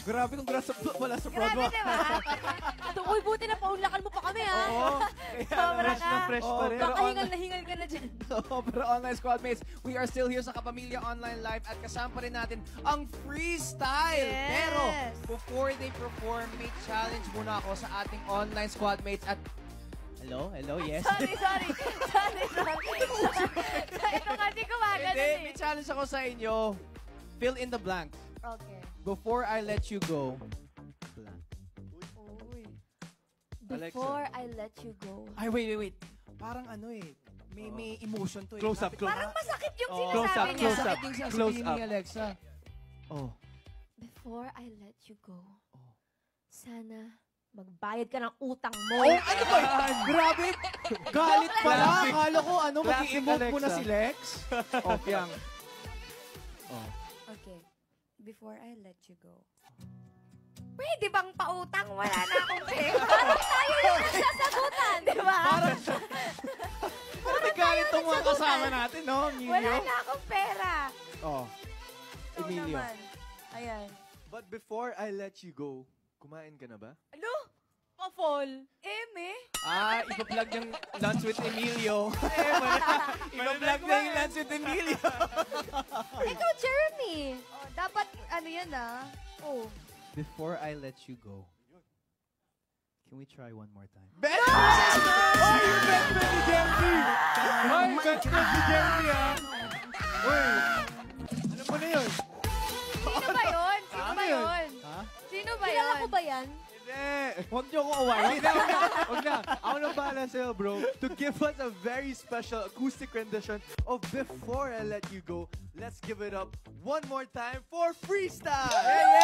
Grabe, congrats wala sa prod mo. Grabe, diba? Uy, buti na paunlakan mo pa kami, ha? Oo. Sobra ka. Fresh pa rin. Baka hingal na hingal ka na dyan. Pero online squadmates, we are still here sa Kapamilya Online Live at kasama pa rin natin ang freestyle. Yes. Pero before they perform, may challenge muna ako sa ating online squadmates at hello, yes. Sorry. Ito kasi gumagano Hindi, eh. may challenge ako sa inyo. Fill in the blanks. Okay. Before I let you go, blank. Uy. Before I let you go. Ay, wait. Parang ano eh. May emotion to eh. Close up, close Parang masakit yung Close up, sinasabi niya. close up. Sakit yung Close sasabihin up. ni Alexa. Oh. Before I let you go. Sana magbayad ka ng utang mo. Oh, ano ba? Grabe! Galit pala. Classic. Akala ko ano, Classic mag-i-emote mo na Alexa. si Lex. Oh, Piang. Okay. Before I let you go. Pwede bang pautang? Wala na akong pera. Parang tayo yung nagsasagutan. Diba? Parang galit tong mga kasama natin, no, Emilio? Wala na akong pera. Oh, Ikaw Emilio. naman. Ayan. But before I let you go, kumain ka na ba? Alo? Pa-fall. Eme? Ipa-plug yung Lunch with Emilio. Ipa-plug na yung Lunch with Emilio. Ikaw, Jeremy. Oh, dapat, ano yan ah? Oh. Before I let you go, can we try one more time? Bet! Oh, yung bet ni Jeremy! Hoy, bet ni Jeremy, ha? Uy, ano mo na yun? Sino ba yun? Sino Ano ba yun? yun? Ha? Sino ba Kilala yun? ko ba yan? Hindi! Huwag niyo ko awayin. Huwag na. Ako na bahala sa'yo, bro. To give us a very special acoustic rendition of Before I Let You Go, let's give it up one more time for Freestyle! Yeah!